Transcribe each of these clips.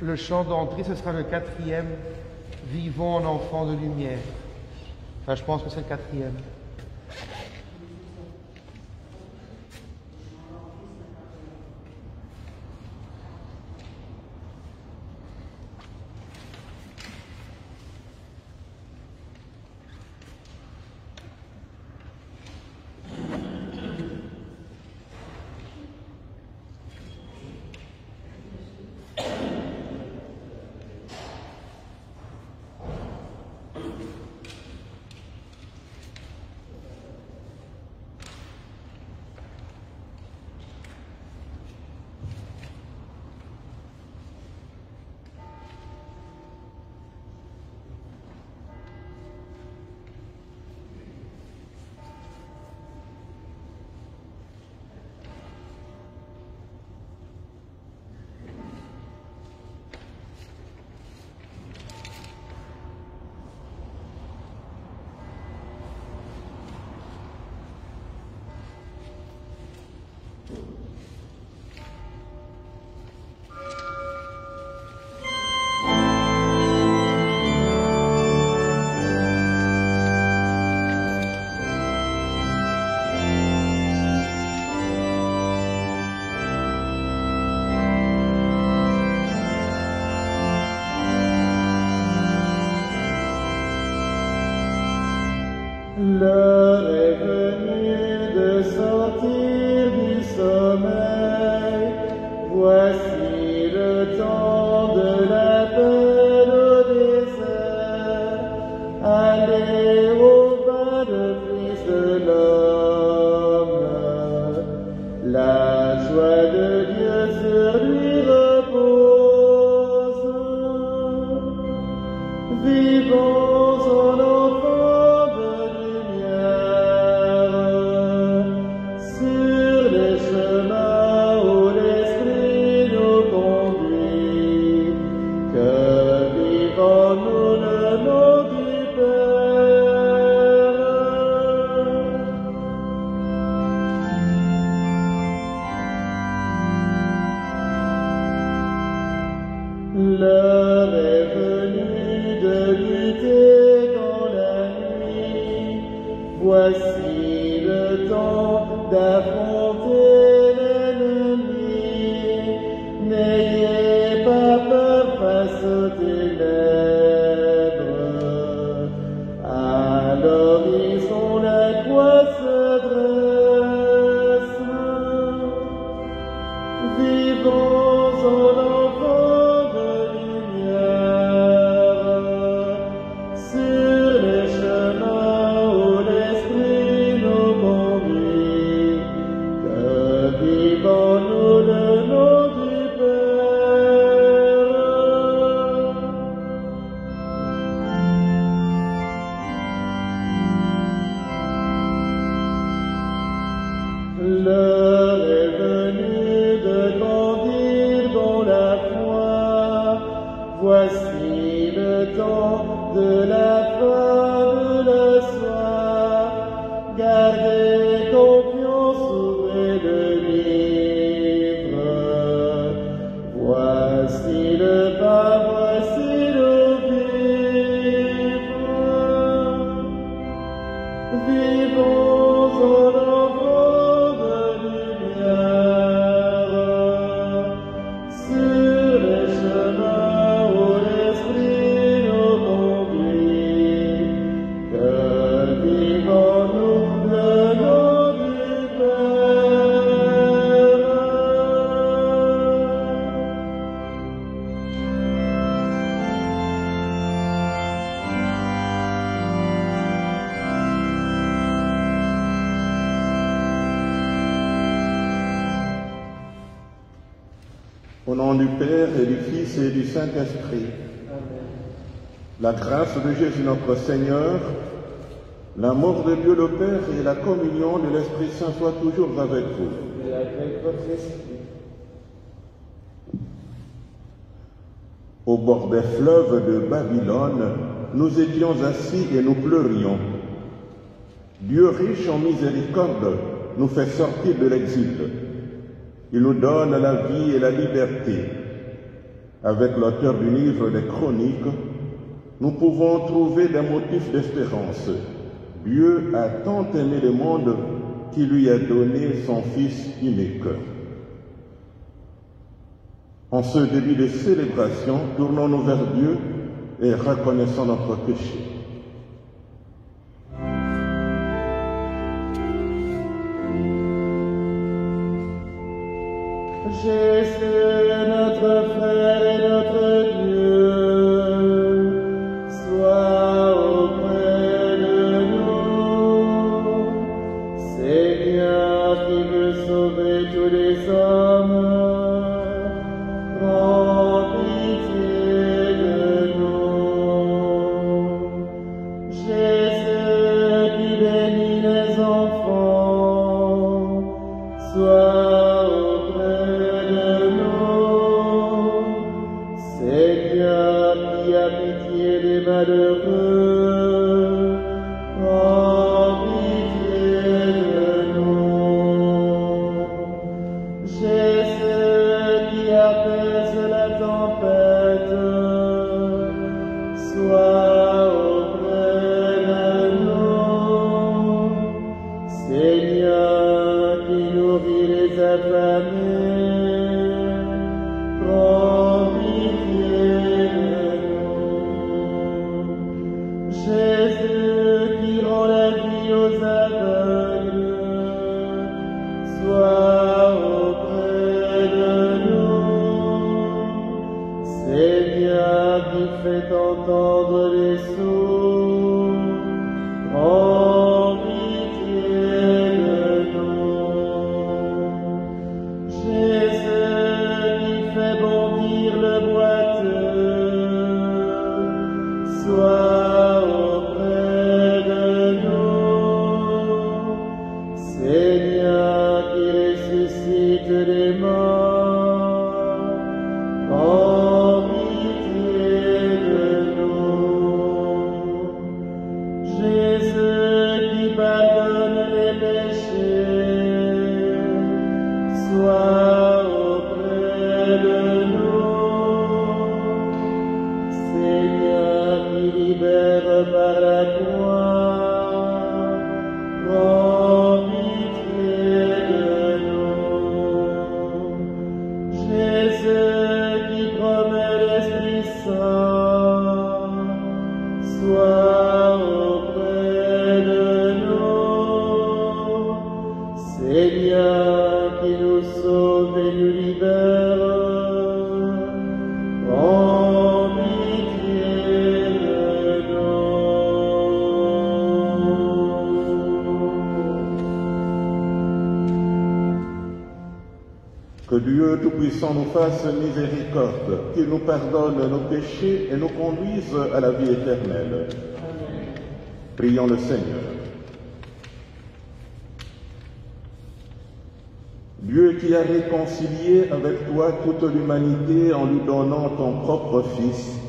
Le chant d'entrée, ce sera le 4e. Vivons en enfants de lumière. Enfin, je pense que c'est le 4e. L'heure est venue de sortir du sommeil. Voici le temps de l'appel au désert. Allez au bas de Fils de l'homme. La joie de Dieu sur lui repose. Vivons en enfants de lumière sur les chemins où l'Esprit nous conduit. Que vivons-nous le nom du Père. L'heure est venue de lutter dans la nuit. Voici le temps d'affronter l'ennemi. N'ayez pas peur face aux ténèbres. À l'horizon, la croix se dresse. Vivons en enfants de lumière sur les chemins où l'Esprit nous conduit. Que vivons-nous le nom du Père. L'heure est venue de grandir dans la foi. Voici le temps de la faim, de la soif. Gardez confiance, ouvrez le livre. Voici le pain, voici le vivre. Vivons en enfants de lumière sur les chemins où l'Esprit nous conduit. Que vivons-nous le nom du Père. Au nom du Père et du Fils et du Saint-Esprit, la grâce de Jésus notre Seigneur, l'amour de Dieu le Père et la communion de l'Esprit Saint soient toujours avec vous. Et avec votre esprit. Au bord des fleuves de Babylone, nous étions assis et nous pleurions. Dieu riche en miséricorde nous fait sortir de l'exil. Il nous donne la vie et la liberté. avec l'auteur du livre des Chroniques, nous pouvons trouver des motifs d'espérance. Dieu a tant aimé le monde qu'il lui a donné son Fils unique. En ce début de célébration, tournons-nous vers Dieu et reconnaissons notre péché. Jésus, notre frère et notre Dieu, sois auprès de nous. Seigneur qui veut sauver tous les hommes, prends pitié de nous. Jésus qui bénit les enfants, sois malheureux, prends pitié de nous. Jésus qui apaise la tempête, sois auprès de nous. Seigneur qui nourrit les affamés, prends pitié de nous. Jésus qui rend la vie aux aveugles, sois auprès de nous. Seigneur qui fait entendre les sourds, prends pitié de nous. Jésus qui fait bondir le boiteux, sois auprès de nous. Seigneur qui ressuscite les morts, prends pitié de nous. Jésus qui pardonne les péchés, sois auprès de nous. Seigneur qui libère par la croix, prends pitié de nous. Jésus qui promet l'Esprit Saint, sois auprès de nous. Seigneur qui nous sauve et nous libère, prends pitié de nous. Que Dieu Tout-Puissant nous fasse miséricorde, qu'il nous pardonne nos péchés et nous conduise à la vie éternelle. Amen. Prions le Seigneur. Dieu qui a réconcilié avec toi toute l'humanité en lui donnant ton propre Fils,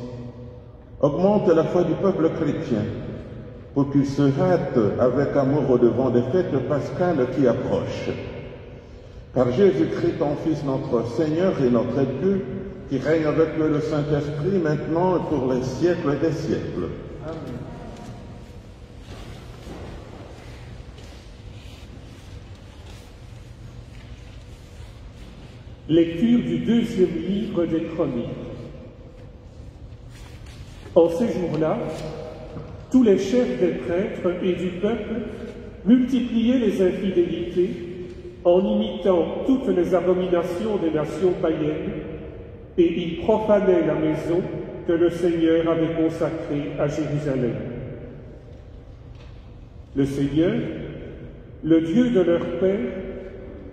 augmente la foi du peuple chrétien pour qu'il se hâte avec amour au-devant des fêtes pascales qui approchent. Par Jésus-Christ, ton Fils, notre Seigneur et notre Dieu, qui règne avec le Saint-Esprit maintenant et pour les siècles des siècles. Amen. Lecture du deuxième livre des Chroniques. En ces jours-là, tous les chefs des prêtres et du peuple multipliaient les infidélités en imitant toutes les abominations des nations païennes, et ils profanaient la maison que le Seigneur avait consacrée à Jérusalem. Le Seigneur, le Dieu de leur père,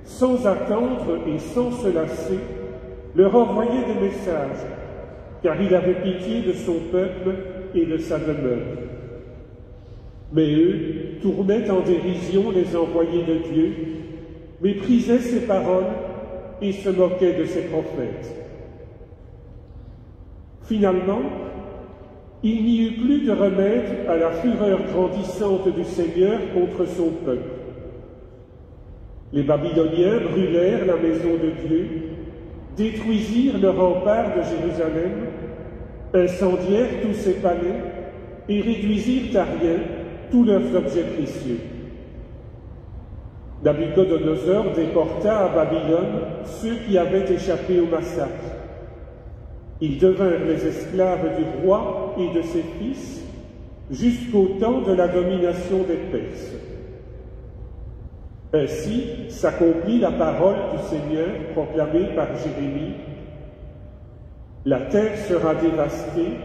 sans attendre et sans se lasser, leur envoyait des messages, car il avait pitié de son peuple et de sa demeure. Mais eux tournaient en dérision les envoyés de Dieu, méprisaient ses paroles et se moquaient de ses prophètes. Finalement, il n'y eut plus de remède à la fureur grandissante du Seigneur contre son peuple. Les Babyloniens brûlèrent la maison de Dieu, détruisirent le rempart de Jérusalem, incendièrent tous ses palais et réduisirent à rien tous leurs objets précieux. Nabuchodonosor déporta à Babylone ceux qui avaient échappé au massacre. Ils devinrent les esclaves du roi et de ses fils jusqu'au temps de la domination des Perses. Ainsi s'accomplit la parole du Seigneur proclamée par Jérémie. La terre sera dévastée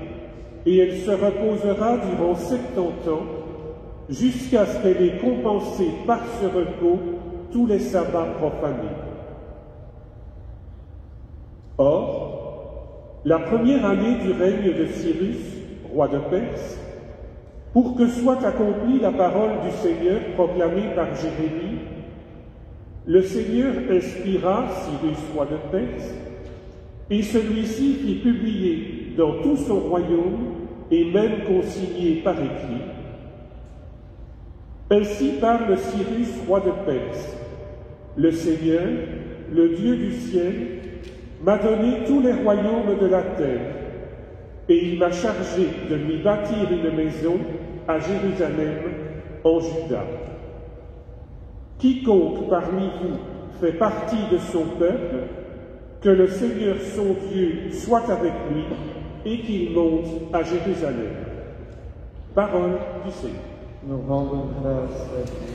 et elle se reposera durant 70 ans jusqu'à ce qu'elle ait compensé par ce repos tous les sabbats profanés. Or, la première année du règne de Cyrus, roi de Perse, pour que soit accomplie la parole du Seigneur proclamée par Jérémie, le Seigneur inspira Cyrus, roi de Perse, et celui-ci fit publier dans tout son royaume et même consigné par écrit. Ainsi parle Cyrus, roi de Perse. Le Seigneur, le Dieu du ciel, m'a donné tous les royaumes de la terre, et il m'a chargé de lui bâtir une maison à Jérusalem, en Juda. Quiconque parmi vous fait partie de son peuple, que le Seigneur son Dieu soit avec lui et qu'il monte à Jérusalem. Parole du Seigneur. Nous rendons grâce à Dieu.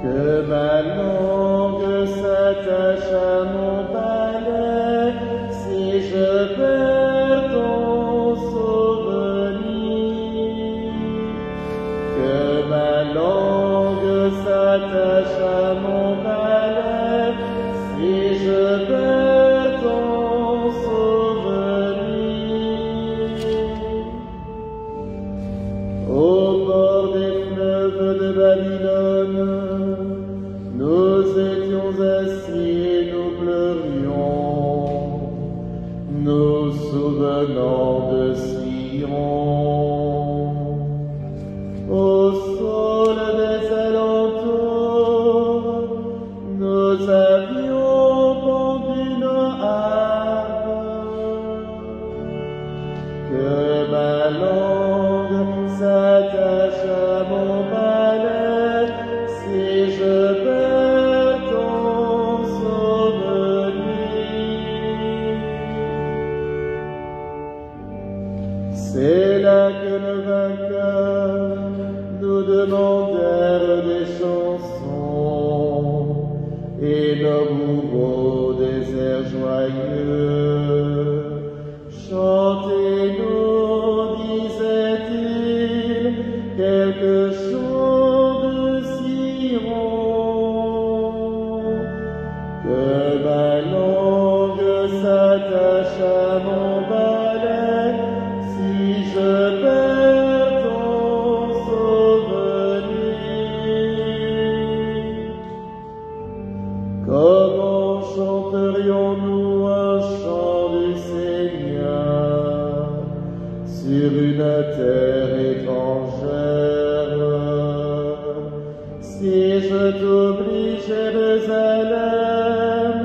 Que ma langue s'attache à mon palais, si je perds ton souvenir. Que ma langue s'attache à mon palais, si je perds ton souvenir. Au bord des fleuves de Babylone, nous étions assis et nous pleurions, nous souvenant de Sion. Au sol des alentours, nous avions pendu nos harpes. Que ma langue s'attache à mon palais, si je perds ton souvenir. C'est là que le vainqueur nous demandèrent des chansons et nos bourreaux des airs joyeux. Chantez-nous, disait-il, quelque chant de Sion. Que ma langue s'attache à mon balai, si je perds ton souvenir. Comment chanterions-nous un chant du Seigneur sur une terre étrangère? Si je t'oublie, Jérusalem,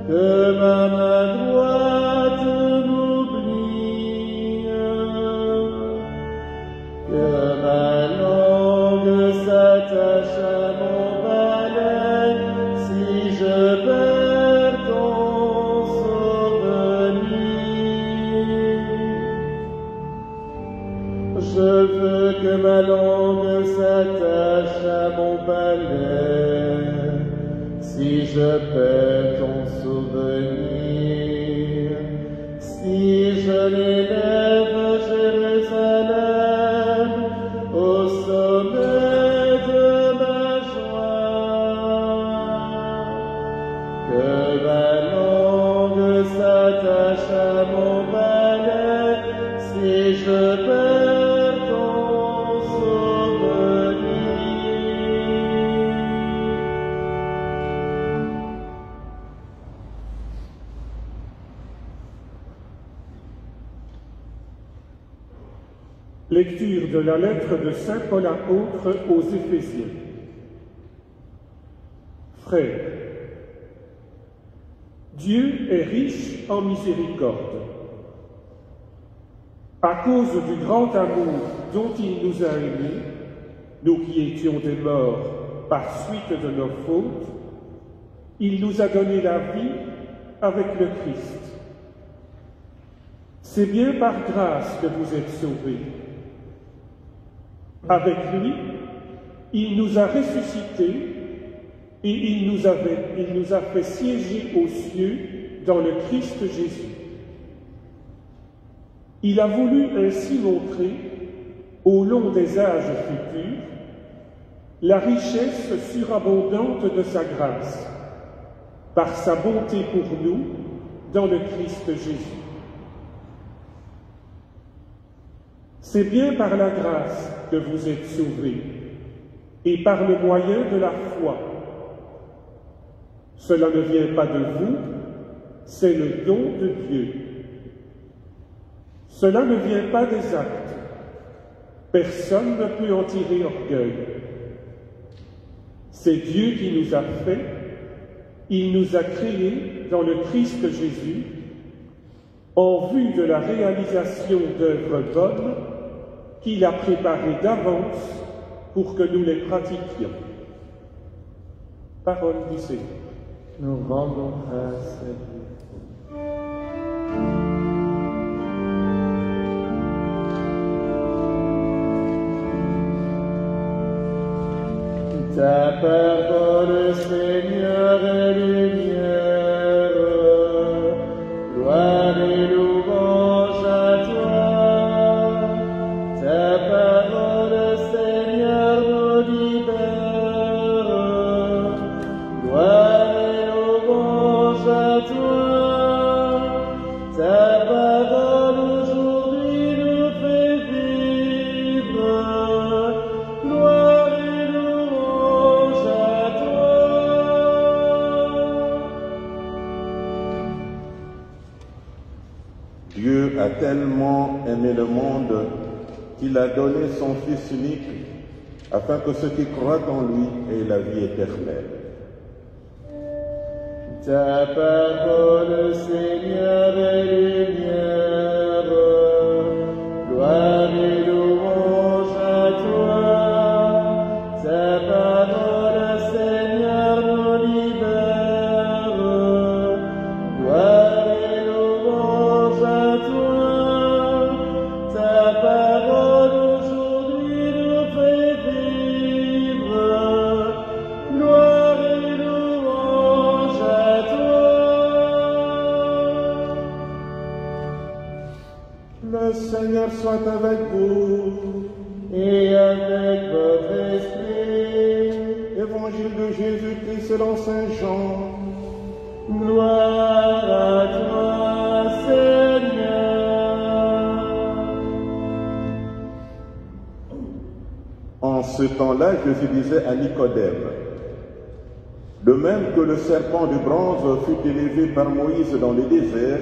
que ma main droite m'oublie. Que ma langue s'attache à mon balai, si je perds ton souvenir. Je veux que ma langue s'attache à mon balai, si je perds ton souvenir. Si je l'élève, Jérusalem, au sommet de ma joie. Que ma langue s'attache à mon balai, si je perds ton souvenir. Lecture de la lettre de saint Paul apôtre aux Éphésiens. Frères, Dieu est riche en miséricorde. À cause du grand amour dont il nous a aimés, nous qui étions des morts par suite de nos fautes, il nous a donné la vie avec le Christ. C'est bien par grâce que vous êtes sauvés. Avec lui, il nous a ressuscités et il nous a fait siéger aux cieux dans le Christ Jésus. Il a voulu ainsi montrer, au long des âges futurs, la richesse surabondante de sa grâce, par sa bonté pour nous dans le Christ Jésus. C'est bien par la grâce que vous êtes sauvés, et par le moyen de la foi. Cela ne vient pas de vous, c'est le don de Dieu. Cela ne vient pas des actes. Personne ne peut en tirer orgueil. C'est Dieu qui nous a fait. Il nous a créés dans le Christ Jésus en vue de la réalisation d'œuvres bonnes qu'il a préparées d'avance pour que nous les pratiquions. Parole du Seigneur. Nous rendons grâce à Dieu. Ta parole, Seigneur, est lumière, gloire et louange à toi. Ta parole, Seigneur, nous libère, gloire et louange à toi. Ta parole aujourd'hui nous fait vivre, gloire et louange à toi. Dieu a tellement aimé le monde qu'il a donné son Fils unique afin que ceux qui croient en lui aient la vie éternelle. Ta parole, Seigneur, est lumière, gloire et louange à toi. Ta parole, Seigneur, nous libère, gloire et louange à toi. Ta parole aujourd'hui nous fait vivre, gloire et louange à toi. Le Seigneur soit avec vous. Et avec votre esprit, Évangile de Jésus-Christ selon Saint Jean. gloire à toi, Seigneur. En ce temps-là, Jésus disait à Nicodème, « De même que le serpent de bronze fut élevé par Moïse dans le désert,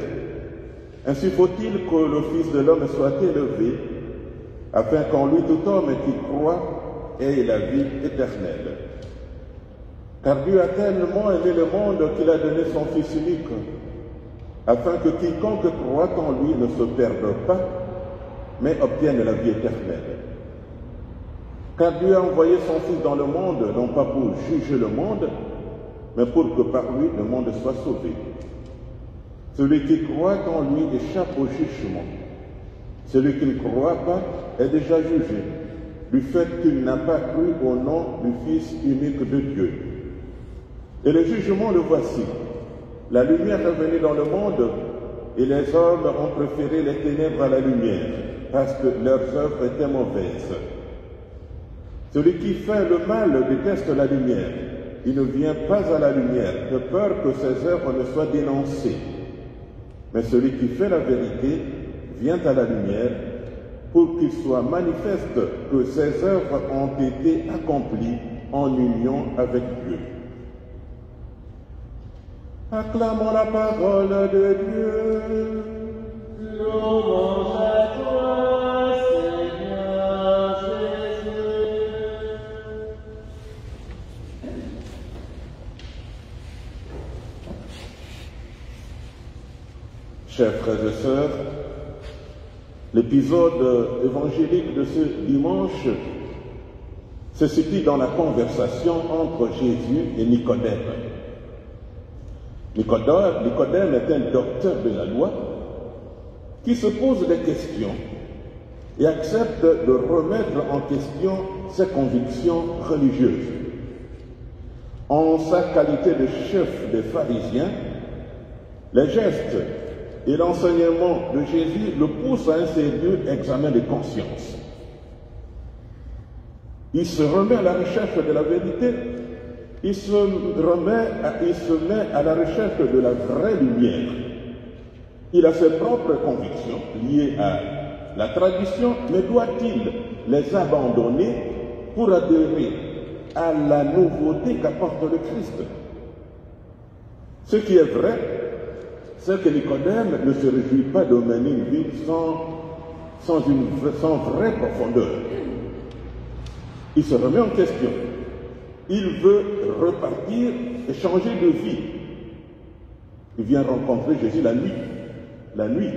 ainsi faut-il que le Fils de l'homme soit élevé, afin qu'en lui tout homme qui croit ait la vie éternelle. Car Dieu a tellement aimé le monde qu'il a donné son Fils unique, afin que quiconque croit en lui ne se perde pas, mais obtienne la vie éternelle. Car Dieu a envoyé son Fils dans le monde, non pas pour juger le monde, mais pour que par lui le monde soit sauvé. Celui qui croit en lui échappe au jugement. Celui qui ne croit pas est déjà jugé, du fait qu'il n'a pas cru au nom du Fils unique de Dieu. Et le jugement le voici. La lumière est venue dans le monde, et les hommes ont préféré les ténèbres à la lumière, parce que leurs œuvres étaient mauvaises. Celui qui fait le mal déteste la lumière. Il ne vient pas à la lumière, de peur que ses œuvres ne soient dénoncées. Mais celui qui fait la vérité vient à la lumière pour qu'il soit manifeste que ses œuvres ont été accomplies en union avec Dieu. Acclamons la parole de Dieu. Louange à toi, Seigneur. Chers frères et sœurs, l'épisode évangélique de ce dimanche se situe dans la conversation entre Jésus et Nicodème. Nicodème est un docteur de la loi qui se pose des questions et accepte de remettre en question ses convictions religieuses. En sa qualité de chef des pharisiens, les gestes et l'enseignement de Jésus le poussent à un sérieux examen de conscience. Il se remet à la recherche de la vérité, il se met à la recherche de la vraie lumière. Il a ses propres convictions liées à la tradition, mais doit-il les abandonner pour adhérer à la nouveauté qu'apporte le Christ? Ce qui est vrai, c'est que Nicodème ne se réjouit pas de mener une vie sans vraie profondeur. Il se remet en question. Il veut repartir et changer de vie. Il vient rencontrer Jésus la nuit.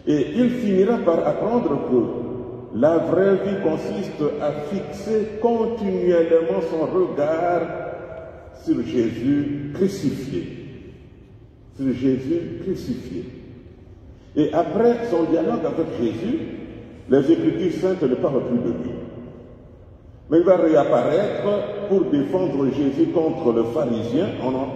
Et il finira par apprendre que la vraie vie consiste à fixer continuellement son regard sur Jésus crucifié. Sur Jésus crucifié. Et après son dialogue avec Jésus, les Écritures saintes ne parlent plus de lui. Mais il va réapparaître pour défendre Jésus contre le pharisien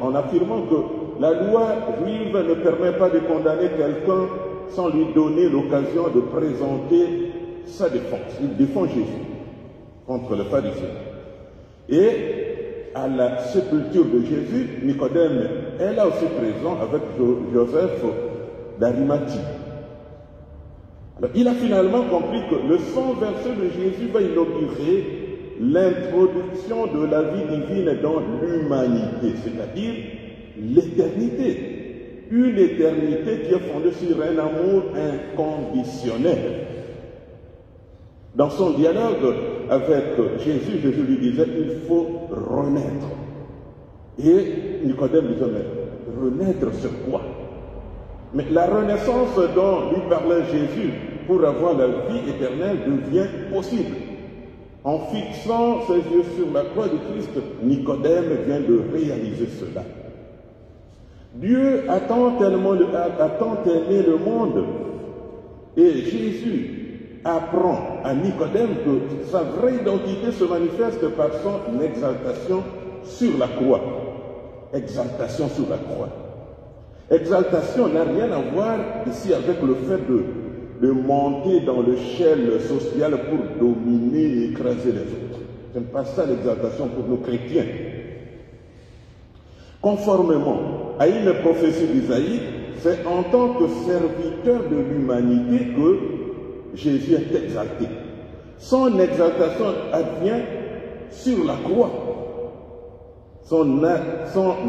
en affirmant que la loi juive ne permet pas de condamner quelqu'un sans lui donner l'occasion de présenter sa défense. Il défend Jésus contre le pharisien. Et à la sépulture de Jésus, Nicodème est là aussi présent avec Joseph d'Arimathie. Alors, il a finalement compris que le 100 verset de Jésus va inaugurer l'introduction de la vie divine dans l'humanité, c'est-à-dire l'éternité. Une éternité qui est fondée sur un amour inconditionnel. Dans son dialogue avec Jésus, Jésus lui disait, il faut renaître. Et Nicodème disait, mais renaître sur quoi? Mais la renaissance dont lui parlait Jésus pour avoir la vie éternelle devient possible. En fixant ses yeux sur la croix du Christ, Nicodème vient de réaliser cela. Dieu a tant aimé le monde, et Jésus apprend à Nicodème que sa vraie identité se manifeste par son exaltation sur la croix. Exaltation sur la croix. Exaltation n'a rien à voir ici avec le fait de monter dans l'échelle sociale pour dominer et écraser les autres. Ce n'est pas ça l'exaltation pour nos chrétiens. Conformément à une prophétie d'Isaïe, c'est en tant que serviteur de l'humanité que Jésus est exalté. Son exaltation advient sur la croix. Son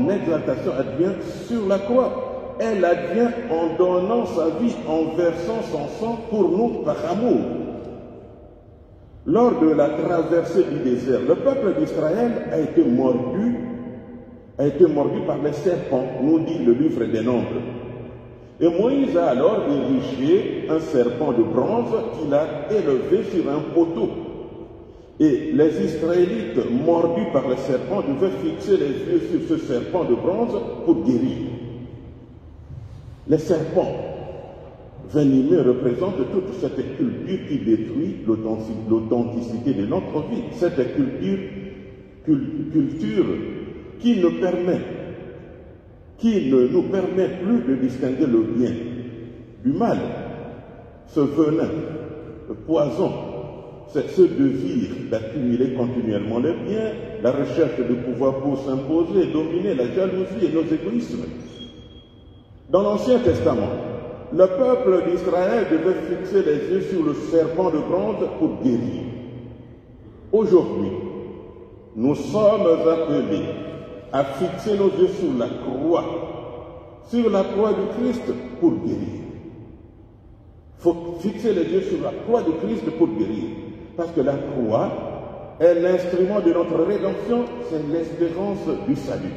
exaltation advient sur la croix. Elle advient en donnant sa vie, en versant son sang pour nous par amour. Lors de la traversée du désert, le peuple d'Israël a été mordu par les serpents, nous dit le livre des Nombres. Et Moïse a alors érigé un serpent de bronze qu'il a élevé sur un poteau. Et les Israélites, mordus par le serpent, devaient fixer les yeux sur ce serpent de bronze pour guérir. Les serpents venimeux représentent toute cette culture qui détruit l'authenticité de notre vie. Cette culture qui ne nous permet plus de distinguer le bien du mal. Ce venin, le poison, c'est ce désir d'accumuler continuellement le bien, la recherche de pouvoir pour s'imposer, dominer la jalousie et nos égoïsmes. Dans l'Ancien Testament, le peuple d'Israël devait fixer les yeux sur le serpent de bronze pour guérir. Aujourd'hui, nous sommes appelés à fixer nos yeux sur la croix du Christ pour guérir. Il faut fixer les yeux sur la croix du Christ pour guérir. Parce que la croix est l'instrument de notre rédemption, c'est l'espérance du salut.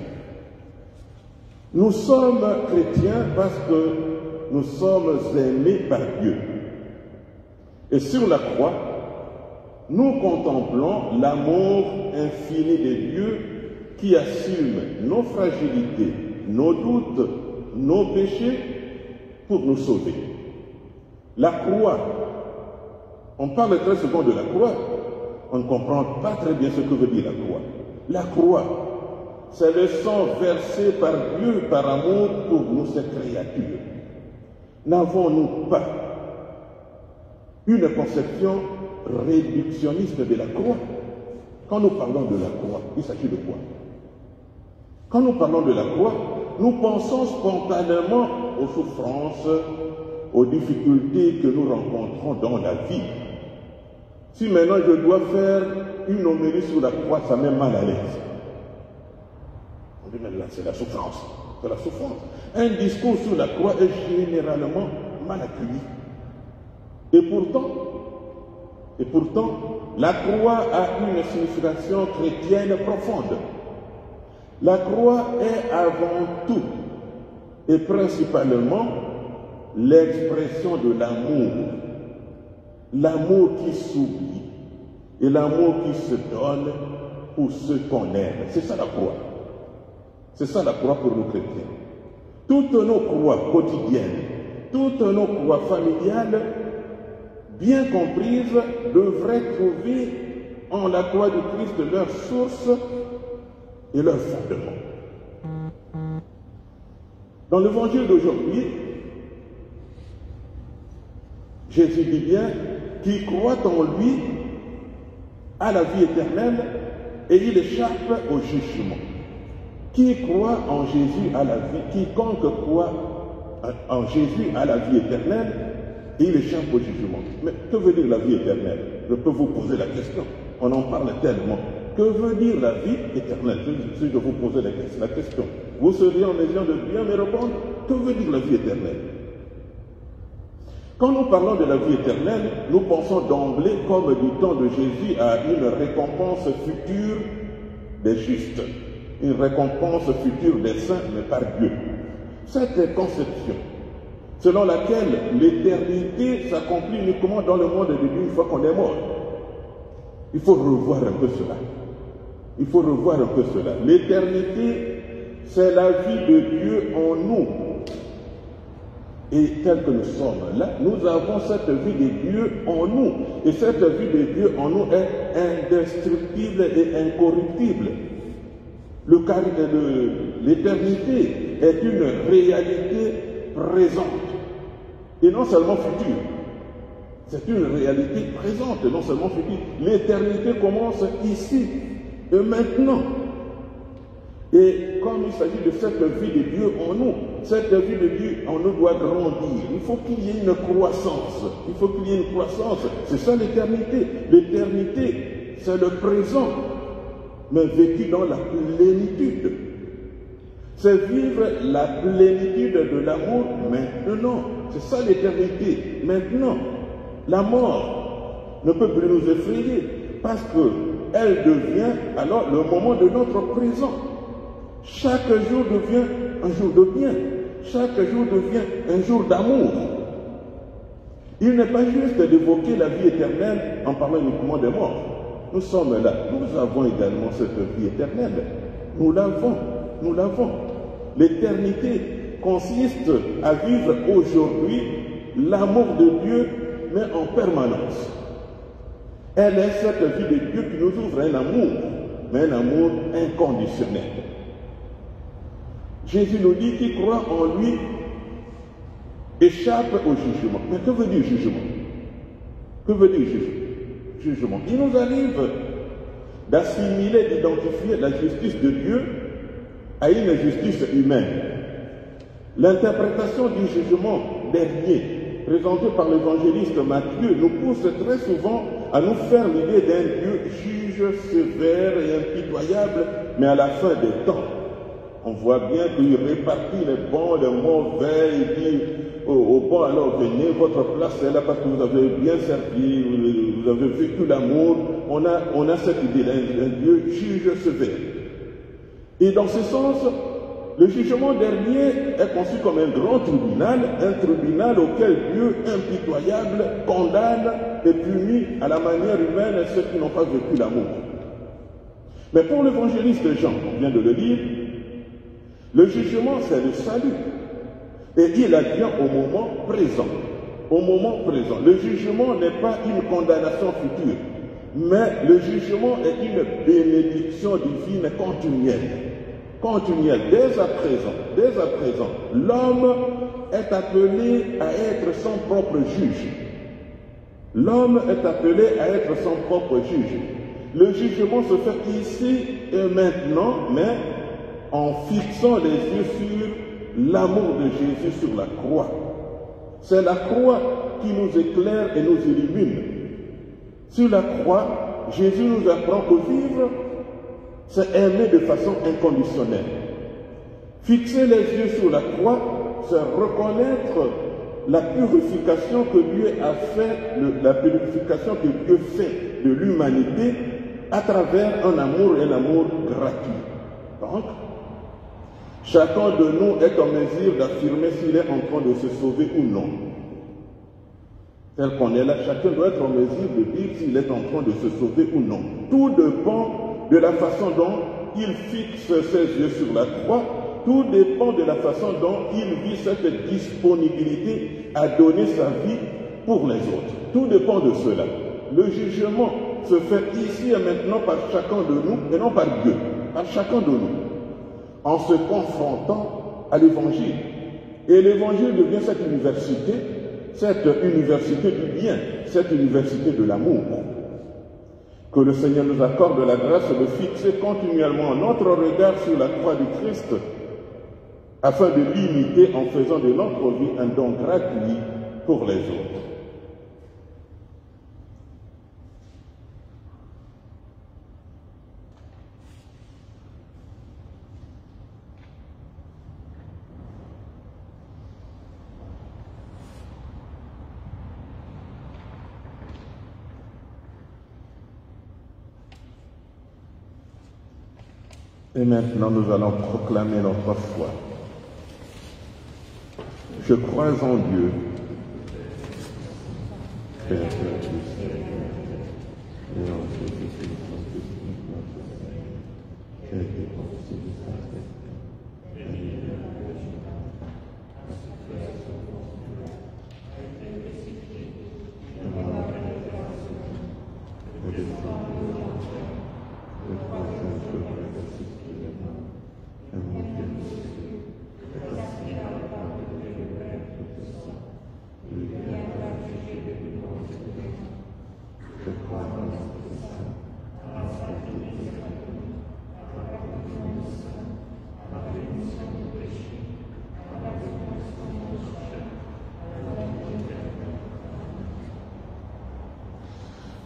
Nous sommes chrétiens parce que nous sommes aimés par Dieu. Et sur la croix, nous contemplons l'amour infini de Dieu qui assume nos fragilités, nos doutes, nos péchés pour nous sauver. La croix, on parle très souvent de la croix, on ne comprend pas très bien ce que veut dire la croix. La croix, c'est le sang versé par Dieu par amour pour nous, ses créatures. N'avons-nous pas une conception réductionniste de la croix? Quand nous parlons de la croix, il s'agit de quoi? Quand nous parlons de la croix, nous pensons spontanément aux souffrances, aux difficultés que nous rencontrons dans la vie. Si maintenant je dois faire une homélie sur la croix, ça met mal à l'aise. On dit, mais là, c'est la souffrance. C'est la souffrance. Un discours sur la croix est généralement mal accueilli. Et pourtant, la croix a une signification chrétienne profonde. La croix est avant tout et principalement l'expression de l'amour. L'amour qui s'oublie et l'amour qui se donne pour ceux qu'on aime. C'est ça la croix. C'est ça la croix pour nous chrétiens. Toutes nos croix quotidiennes, toutes nos croix familiales, bien comprises, devraient trouver en la croix du Christ leur source et leur fondement. Dans l'évangile d'aujourd'hui, Jésus dit bien, qui croit en lui a la vie éternelle et il échappe au jugement. Qui croit en Jésus a la vie, quiconque croit en Jésus a la vie éternelle et il échappe au jugement. Mais que veut dire la vie éternelle? Je peux vous poser la question. On en parle tellement. Que veut dire la vie éternelle? Si je vous posais la question, vous seriez en mesure de bien me répondre. Que veut dire la vie éternelle? Quand nous parlons de la vie éternelle, nous pensons d'emblée, comme du temps de Jésus, à une récompense future des justes, une récompense future des saints, mais par Dieu. Cette conception, selon laquelle l'éternité s'accomplit uniquement dans le monde de Dieu une fois qu'on est mort, il faut revoir un peu cela. Il faut revoir un peu cela. L'éternité, c'est la vie de Dieu en nous. Et tel que nous sommes là, nous avons cette vie de Dieu en nous. Et cette vie de Dieu en nous est indestructible et incorruptible. L'éternité est une réalité présente et non seulement future. C'est une réalité présente et non seulement future. L'éternité commence ici et maintenant. Et comme il s'agit de cette vie de Dieu en nous, cette vie de Dieu en nous doit grandir. Il faut qu'il y ait une croissance. Il faut qu'il y ait une croissance. C'est ça l'éternité. L'éternité, c'est le présent, mais vécu dans la plénitude. C'est vivre la plénitude de l'amour maintenant. C'est ça l'éternité. Maintenant, la mort ne peut plus nous effrayer parce qu'elle devient alors le moment de notre présent. Chaque jour devient un jour de bien. Chaque jour devient un jour d'amour. Il n'est pas juste d'évoquer la vie éternelle en parlant uniquement des morts. Nous sommes là. Nous avons également cette vie éternelle. Nous l'avons. Nous l'avons. L'éternité consiste à vivre aujourd'hui l'amour de Dieu, mais en permanence. Elle est cette vie de Dieu qui nous ouvre un amour, mais un amour inconditionnel. Jésus nous dit qu'il croit en lui échappe au jugement. Mais que veut dire jugement? Que veut dire jugement? Il nous arrive d'assimiler, d'identifier la justice de Dieu à une justice humaine. L'interprétation du jugement dernier, présentée par l'évangéliste Matthieu, nous pousse très souvent à nous faire l'idée d'un Dieu juge sévère et impitoyable, mais à la fin des temps. On voit bien qu'il répartit les bons, les mauvais, il dit aux bons, alors venez, votre place est là parce que vous avez bien servi, vous avez vécu l'amour. On a cette idée d'un Dieu juge sévère. Et dans ce sens, le jugement dernier est conçu comme un grand tribunal, un tribunal auquel Dieu impitoyable condamne et punit à la manière humaine ceux qui n'ont pas vécu l'amour. Mais pour l'évangéliste Jean, on vient de le lire, le jugement c'est le salut. Et il advient au moment présent. Au moment présent. Le jugement n'est pas une condamnation future, mais le jugement est une bénédiction divine continuelle. Continuelle, dès à présent, l'homme est appelé à être son propre juge. L'homme est appelé à être son propre juge. Le jugement se fait ici et maintenant, mais en fixant les yeux sur l'amour de Jésus sur la croix. C'est la croix qui nous éclaire et nous illumine. Sur la croix, Jésus nous apprend que vivre, c'est aimer de façon inconditionnelle. Fixer les yeux sur la croix, c'est reconnaître la purification que Dieu a fait, la purification que Dieu fait de l'humanité à travers un amour gratuit. Donc, chacun de nous est en mesure d'affirmer s'il est en train de se sauver ou non. Tel qu'on est là, chacun doit être en mesure de dire s'il est en train de se sauver ou non. Tout dépend de la façon dont il fixe ses yeux sur la croix, tout dépend de la façon dont il vit cette disponibilité à donner sa vie pour les autres. Tout dépend de cela. Le jugement se fait ici et maintenant par chacun de nous, et non par Dieu, par chacun de nous, en se confrontant à l'Évangile. Et l'Évangile devient cette université du bien, cette université de l'amour. Que le Seigneur nous accorde la grâce de fixer continuellement notre regard sur la croix du Christ, afin de l'imiter en faisant de notre vie un don gratuit pour les autres. Et maintenant, nous allons proclamer notre foi. Je crois en Dieu, Père et Fils, et en Jésus-Christ, qui a été conçu du Saint-Esprit,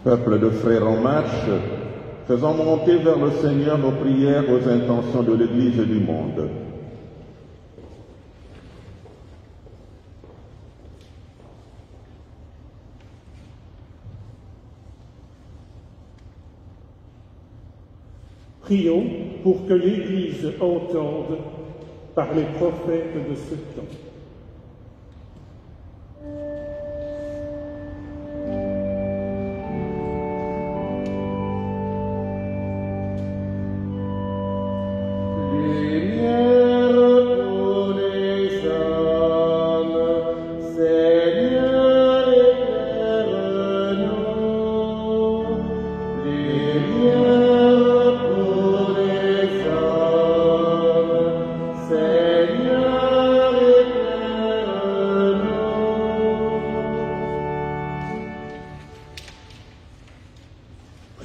Peuple de frères en marche, faisons monter vers le Seigneur nos prières aux intentions de l'Église du monde. Prions pour que l'Église entende par les prophètes de ce temps.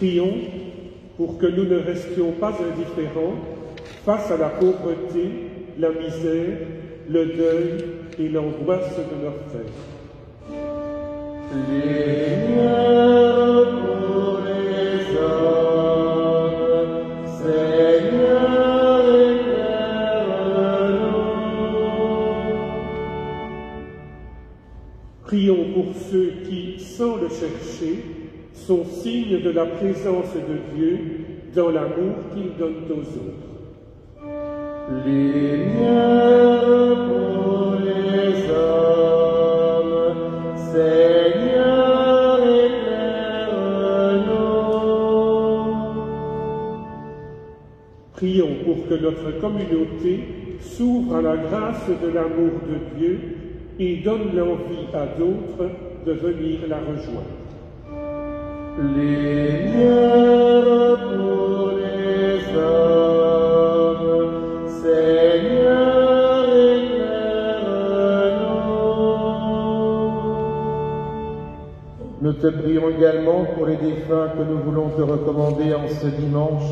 Prions pour que nous ne restions pas indifférents face à la pauvreté, la misère, le deuil et l'angoisse de leur terre. Seigneur pour les hommes, Seigneur éclaire-nous. Prions pour ceux qui, sans le chercher, sont signes de la présence de Dieu dans l'amour qu'il donne aux autres. Lumière pour les hommes, Seigneur, éclaire-nous. Prions pour que notre communauté s'ouvre à la grâce de l'amour de Dieu et donne l'envie à d'autres de venir la rejoindre. Lumière pour les hommes, Seigneur, éclaire-nous. Nous te prions également pour les défunts que nous voulons te recommander en ce dimanche.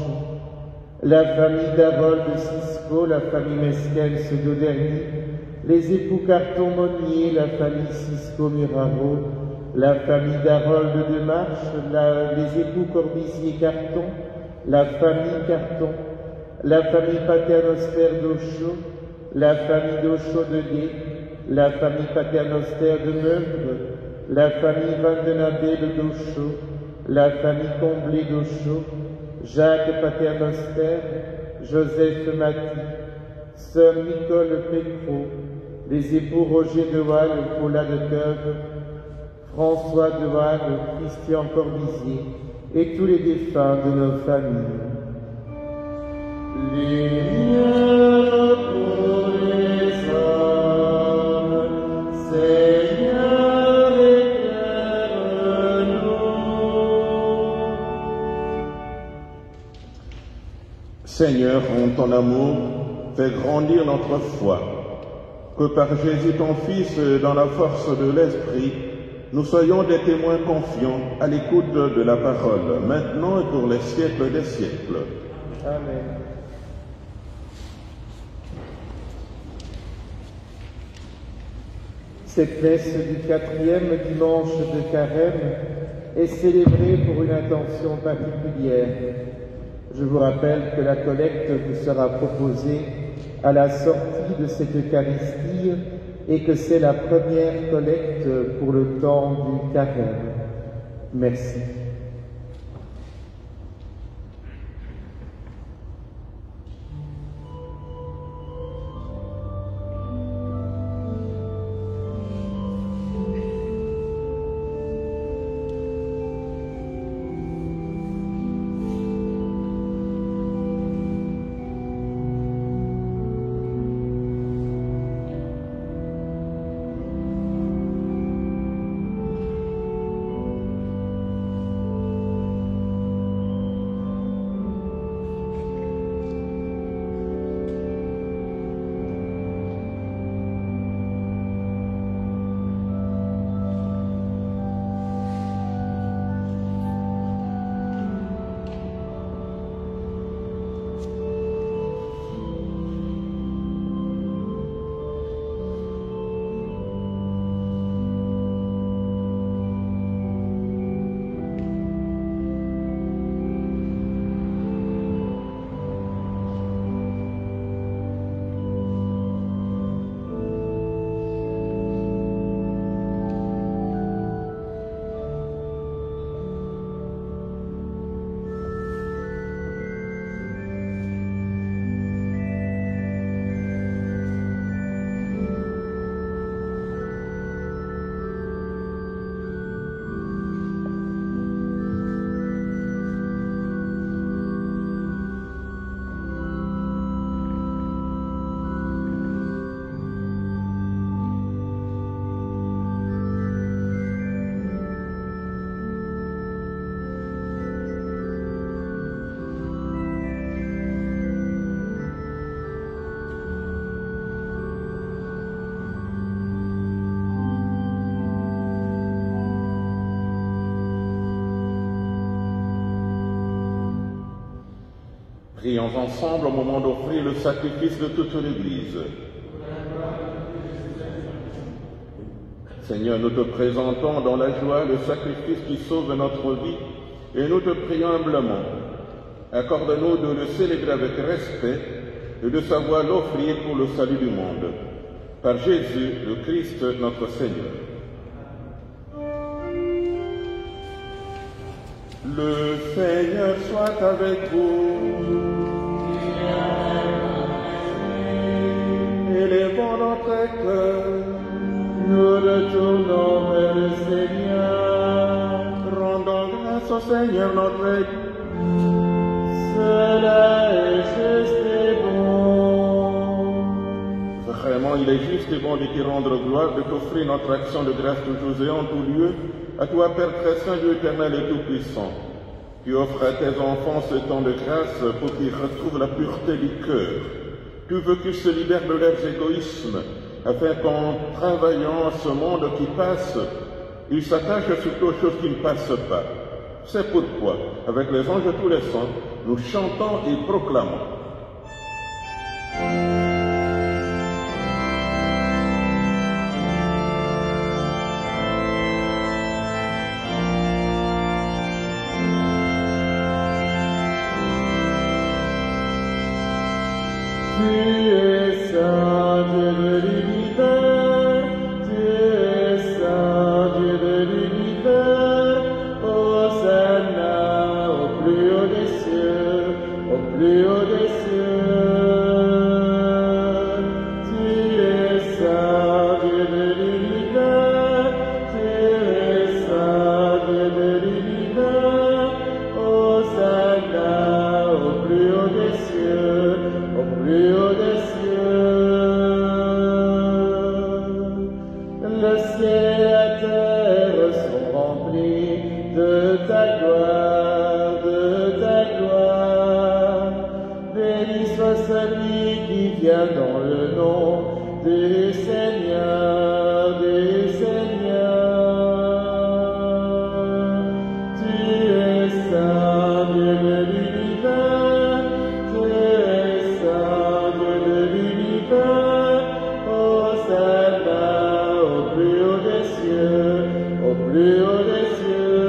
La famille d'Harold de Cisco, la famille Mesquens d'Auderny, les époux Carton-Monnier, la famille Cisco-Muraro, la famille d'Harold de Marche, les époux Corbizier-Carton, la famille Carton, la famille Paternoster d'Auchot, la famille d'Auchot de Gué, la famille Paternoster de Meuvre, la famille Vandenabel d'Auchot, la famille Comblé d'Auchot, Jacques Paternoster, Joseph Maty, sœur Nicole Pécro, les époux Roger de Waal, Paula de Ceuve, François de Waal, Christian Corbizier, et tous les défunts de nos familles. Lumière pour les hommes, Seigneur, éclaire-nous. Seigneur, en ton amour, fais grandir notre foi, que par Jésus ton Fils, dans la force de l'Esprit, nous soyons des témoins confiants à l'écoute de la parole, maintenant et pour les siècles des siècles. Amen. Cette messe du 4e dimanche de Carême est célébrée pour une intention particulière. Je vous rappelle que la collecte vous sera proposée à la sortie de cette Eucharistie et que c'est la première collecte pour le temps du Carême. Merci. Prions ensemble au moment d'offrir le sacrifice de toute l'Église. Seigneur, nous te présentons dans la joie le sacrifice qui sauve notre vie et nous te prions humblement. Accorde-nous de le célébrer avec respect et de savoir l'offrir pour le salut du monde. Par Jésus, le Christ, notre Seigneur. Le Seigneur soit avec vous. élevons notre cœur, nous retournons vers le Seigneur. rendons grâce au Seigneur notre Dieu. Cela est juste et bon. Vraiment, il est juste et bon de te rendre gloire, de t'offrir notre action de grâce toujours et en tout lieu, à toi, Père très saint, Dieu éternel et tout-puissant. Tu offres à tes enfants ce temps de grâce pour qu'ils retrouvent la pureté du cœur. Tu veux qu'ils se libèrent de leurs égoïsmes, afin qu'en travaillant à ce monde qui passe, ils s'attachent surtout aux choses qui ne passent pas. C'est pourquoi, avec les anges de tous les saints, nous chantons et proclamons. Tu es saint, Dieu de l'univers, tu es saint, Dieu de l'univers, Hosanna au plus haut des cieux, au plus haut des cieux. Tu es saint, Dieu de l'univers, tu es saint, Dieu de l'univers, Hosanna au plus haut des cieux, au plus haut des cieux. Le ciel et la terre sont remplis de ta gloire, de ta gloire. Béni soit celui qui vient dans le nom du Seigneur, du Seigneur. Tu es saint, Dieu de l'univers, tu es saint, Dieu de l'univers, Hosanna au plus haut des cieux, au plus haut des cieux.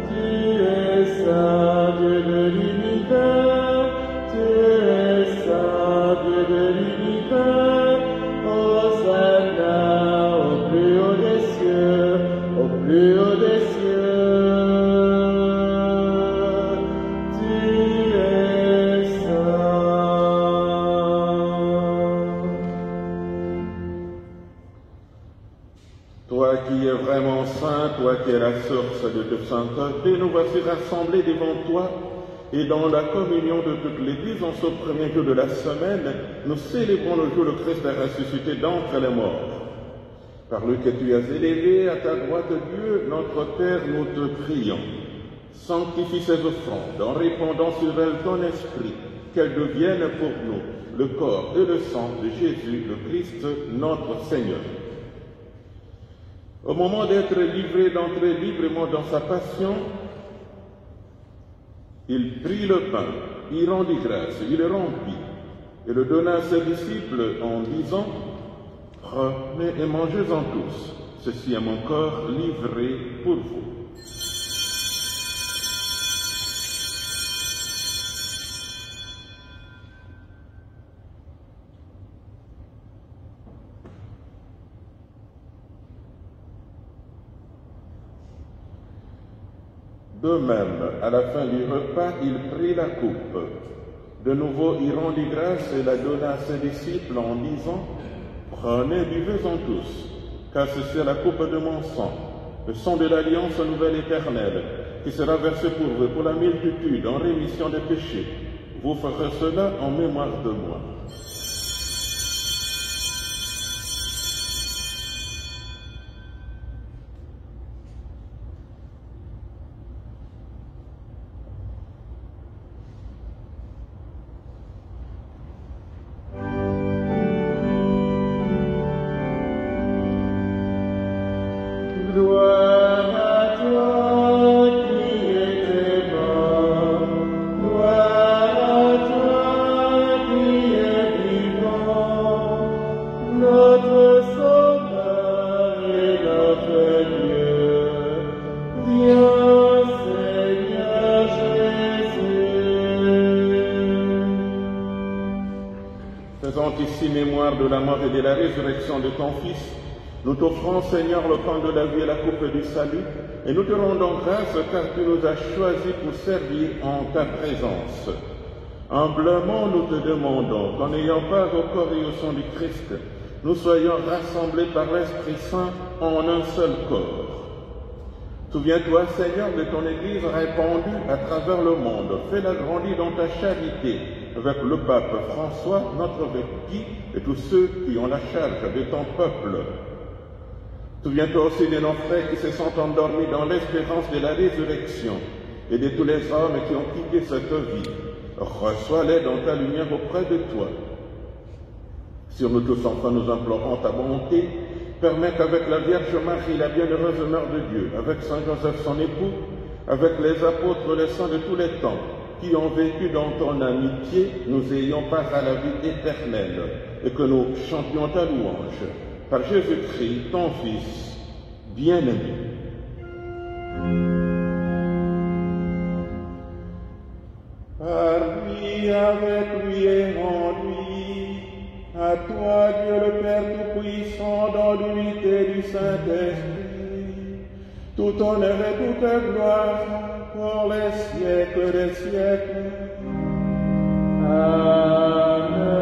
Tu es saint, Dieu de l'univers, tu es saint, Dieu de l'univers, Hosanna au plus haut des cieux, au plus haut des cieux. Tu es saint. Toi qui es vraiment saint, toi qui es la source de toute sainteté, nous voici rassemblés devant toi et dans la communion de toute l'Église, en ce premier jour de la semaine, nous célébrons le jour où le Christ a ressuscité d'entre les morts. Par lui que tu as élevé à ta droite, Dieu, notre Père, nous te prions. Sanctifie ces offrandes en répandant sur elles ton esprit, qu'elles deviennent pour nous le corps et le sang de Jésus, le Christ, notre Seigneur. Au moment d'être livré, d'entrer librement dans sa passion, il prit le pain, il rendit grâce, il le rompit et le donna à ses disciples en disant « Prenez et mangez-en tous, ceci est mon corps livré pour vous. » De même, à la fin du repas, il prit la coupe. De nouveau, il rendit grâce et la donna à ses disciples en disant « Prenez, buvez-en tous, car ceci est la coupe de mon sang, le sang de l'alliance nouvelle éternelle, qui sera versé pour vous, pour la multitude, en rémission des péchés. Vous ferez cela en mémoire de moi. » Gloire à toi qui es mort, gloire à toi qui es vivant, notre Sauveur et notre Dieu. Viens, Seigneur Jésus. Faisant ici mémoire de la mort et de la résurrection de ton Fils, nous t'offrons, Seigneur, le pain de la vie et la coupe du salut, et nous te rendons grâce car tu nous as choisis pour servir en ta présence. Humblement, nous te demandons qu'en ayant part au corps et au sang du Christ, nous soyons rassemblés par l'Esprit Saint en un seul corps. Souviens-toi, Seigneur, de ton Église répandue à travers le monde. Fais-la grandir dans ta charité avec le pape François, notre évêque, et tous ceux qui ont la charge de ton peuple. Souviens-toi aussi de nos frères qui se sont endormis dans l'espérance de la résurrection et de tous les hommes qui ont quitté cette vie. Reçois-les dans ta lumière auprès de toi. Sur nous tous, enfin, nous implorons ta bonté. Permets qu'avec la Vierge Marie, la bienheureuse Mère de Dieu, avec Saint Joseph son époux, avec les apôtres, les saints de tous les temps, qui ont vécu dans ton amitié, nous ayons part à la vie éternelle, et que nous chantions ta louange. Par Jésus-Christ, ton Fils, bien-aimé. Par lui, avec lui et en lui, à toi, Dieu le Père Tout-Puissant, dans l'unité du Saint-Esprit, tout honneur et toute gloire pour les siècles des siècles. Amen.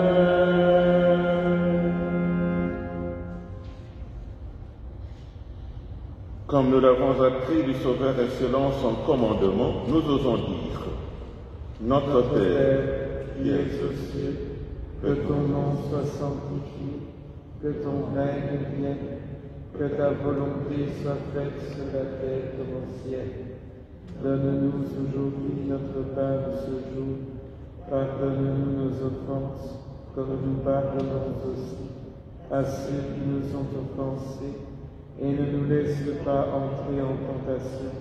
Comme nous l'avons appris du Sauveur et selon son commandement, nous osons dire: Notre Père, qui es aux cieux, que ton nom soit sanctifié, que ton règne vienne, que ta volonté soit faite sur la terre comme au ciel. Donne-nous aujourd'hui notre pain de ce jour. Pardonne-nous nos offenses, comme nous pardonnons aussi à ceux qui nous ont offensés. Et ne nous laisse pas entrer en tentation,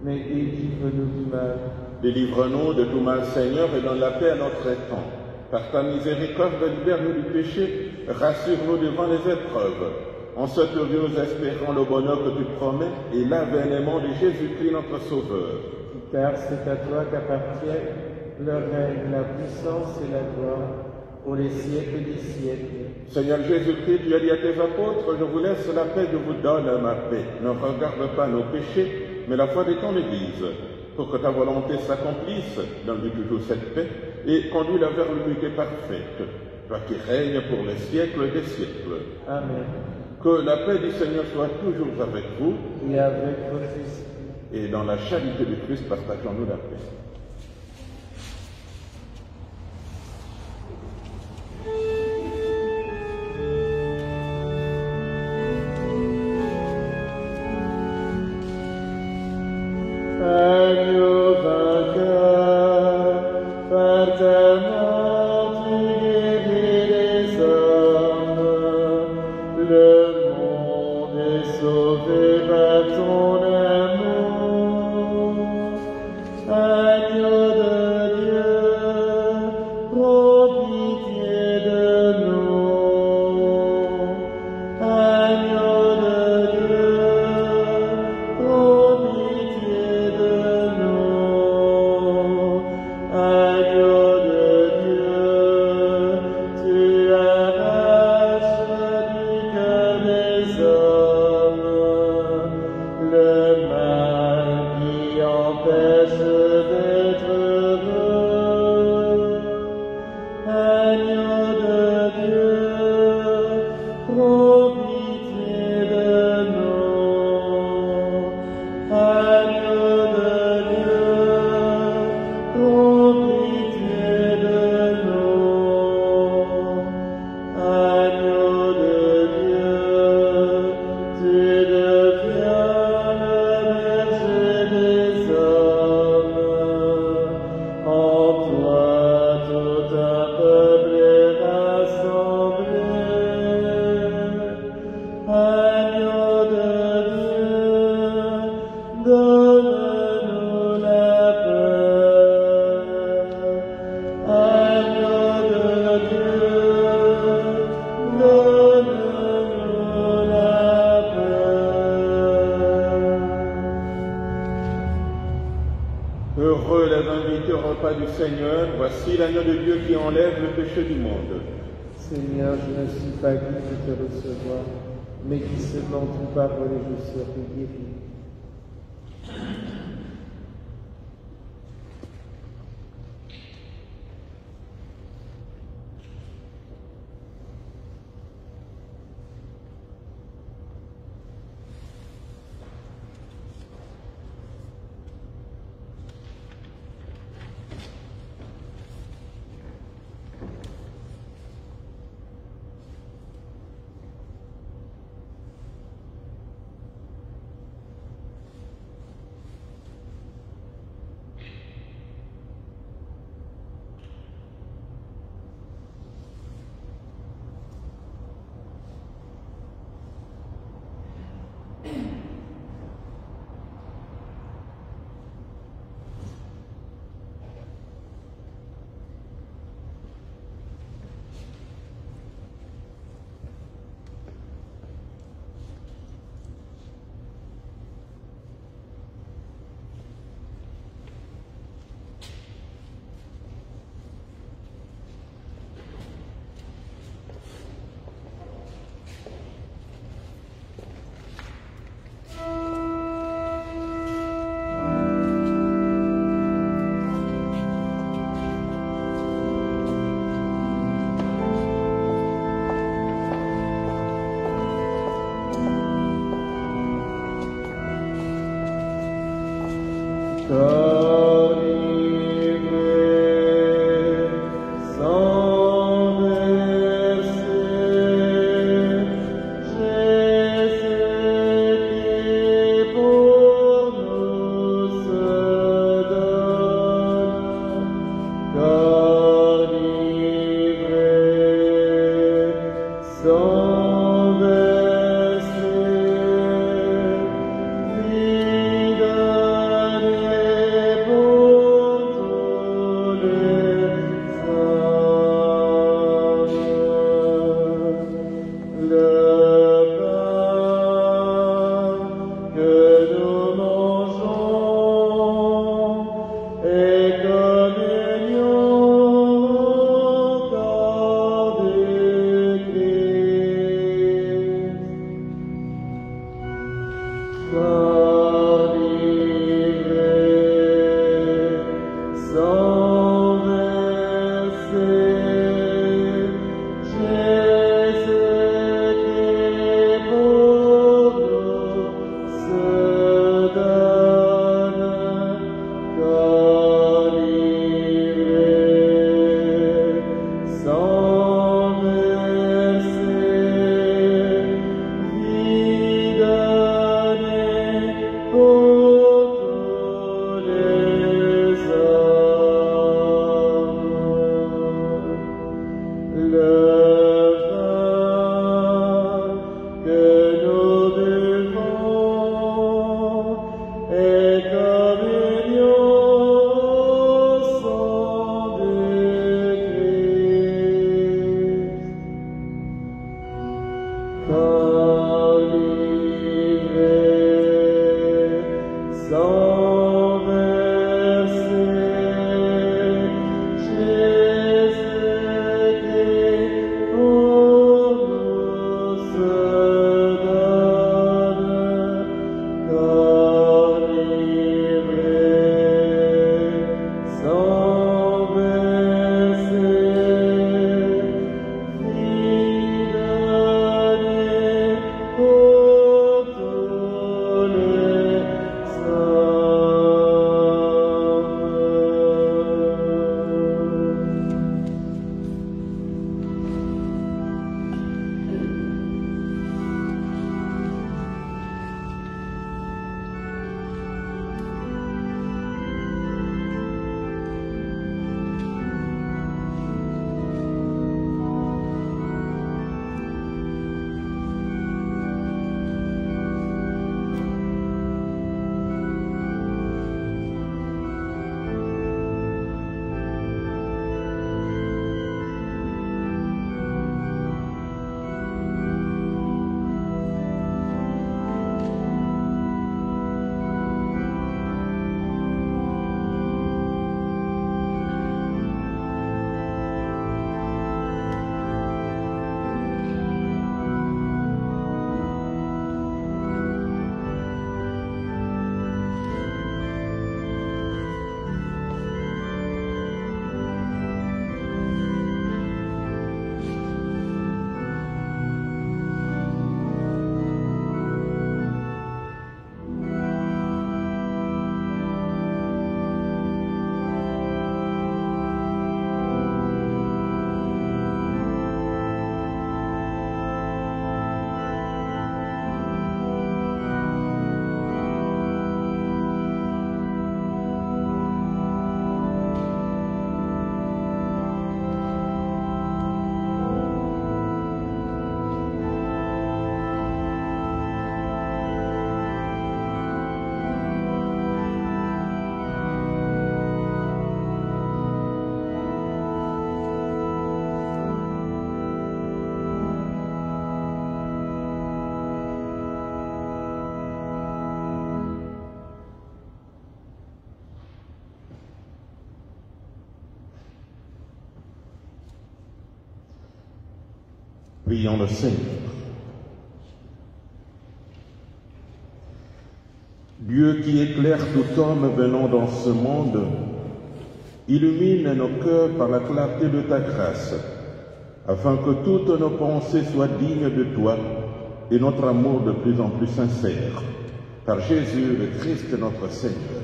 mais délivre-nous du mal. Délivre-nous de tout mal, Seigneur, et donne la paix à notre temps. Par ta miséricorde, libère-nous du péché, rassure-nous devant les épreuves. En cette vie, nous espérons le bonheur que tu promets et l'avènement de Jésus-Christ, notre Sauveur. Car c'est à toi qu'appartiennent le règne, la puissance et la gloire, pour les siècles des siècles. Seigneur Jésus-Christ, tu as dit à tes apôtres: je vous laisse la paix, je vous donne ma paix. Ne regarde pas nos péchés, mais la foi de ton Église, pour que ta volonté s'accomplisse. Donne-lui toujours cette paix et conduis-la vers l'unité parfaite, toi qui règnes pour les siècles des siècles. Amen. Que la paix du Seigneur soit toujours avec vous. Et avec votre esprit. Et dans la charité du Christ, partageons-nous la paix. Agneau vainqueur, par ta mort tu guéris les hommes. Le monde est sauvé par ton amour. Agneau de Dieu, prends pitié de nous. Agneau de Dieu, prends pitié de nous. Agneau de Dieu, tu arraches du cœur des hommes le mal qui empêche d'être heureux. Agneau de Dieu, prends pitié de nous. Agneau de Dieu, prends pitié de nous. Agneau de Dieu, tu deviens le berger des hommes. En toi tout un peuple est rassemblé. Agneau de Dieu, donne-nous la paix. Agneau de Dieu, donne-nous la paix. Heureux les invités au repas du Seigneur, voici l'agneau de Dieu qui enlève le péché du monde. Seigneur, je ne suis pas digne de te recevoir, mais dis seulement une parole et je serai guéri. Prions le Seigneur. Dieu qui éclaire tout homme venant dans ce monde, illumine nos cœurs par la clarté de ta grâce, afin que toutes nos pensées soient dignes de toi et notre amour de plus en plus sincère. Par Jésus le Christ notre Seigneur.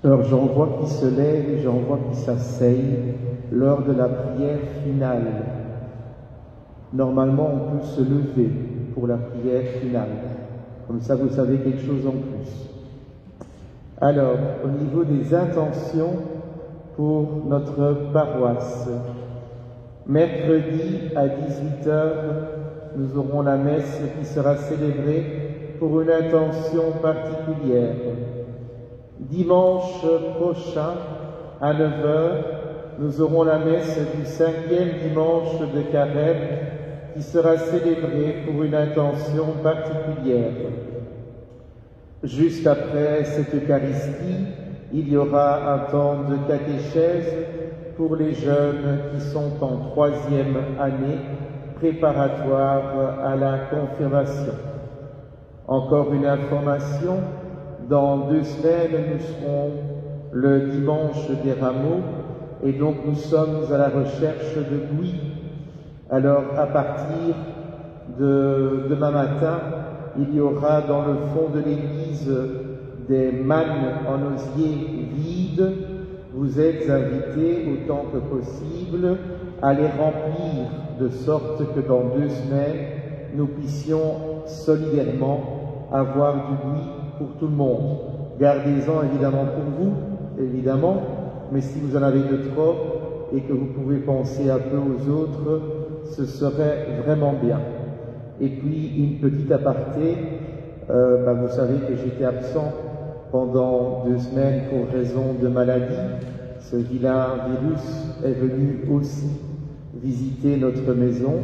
Alors j'en vois qui se lèvent et j'en vois qui s'asseyent lors de la prière finale. Normalement, on peut se lever pour la prière finale. Comme ça, vous savez quelque chose en plus. Alors, au niveau des intentions pour notre paroisse, mercredi à 18h, nous aurons la messe qui sera célébrée pour une intention particulière. Dimanche prochain, à 9h, nous aurons la messe du 5e dimanche de Carême qui sera célébrée pour une intention particulière. Juste après cette Eucharistie, il y aura un temps de catéchèse pour les jeunes qui sont en 3e année préparatoire à la confirmation. Encore une information, dans 2 semaines, nous serons le dimanche des Rameaux et donc nous sommes à la recherche de bouillie. Alors à partir de demain matin, il y aura dans le fond de l'église des mannes en osier vides. Vous êtes invités autant que possible à les remplir de sorte que dans 2 semaines, nous puissions solidairement avoir du buis pour tout le monde. Gardez-en évidemment pour vous, évidemment, mais si vous en avez de trop et que vous pouvez penser un peu aux autres, ce serait vraiment bien. Et puis, une petite aparté, vous savez que j'étais absent pendant 2 semaines pour raison de maladie. Ce vilain virus est venu aussi visiter notre maison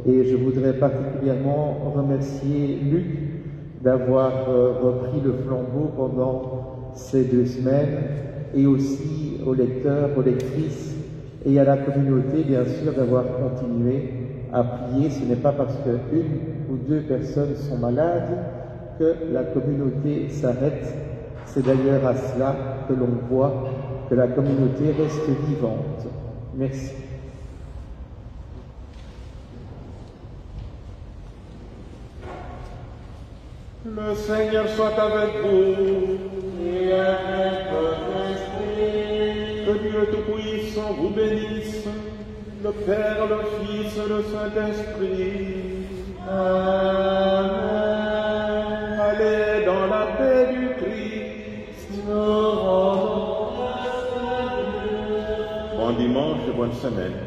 et je voudrais particulièrement remercier Luc d'avoir repris le flambeau pendant ces 2 semaines et aussi aux lecteurs, aux lectrices et à la communauté, bien sûr, d'avoir continué à prier. Ce n'est pas parce que 1 ou 2 personnes sont malades que la communauté s'arrête. C'est d'ailleurs à cela que l'on voit que la communauté reste vivante. Merci. Le Seigneur soit avec vous. Et avec votre esprit. Que Dieu Tout-Puissant vous bénisse, le Père, le Fils et le Saint-Esprit. Amen. Allez dans la paix du Christ. Nous rendons grâce à Dieu. Bon dimanche et bonne semaine.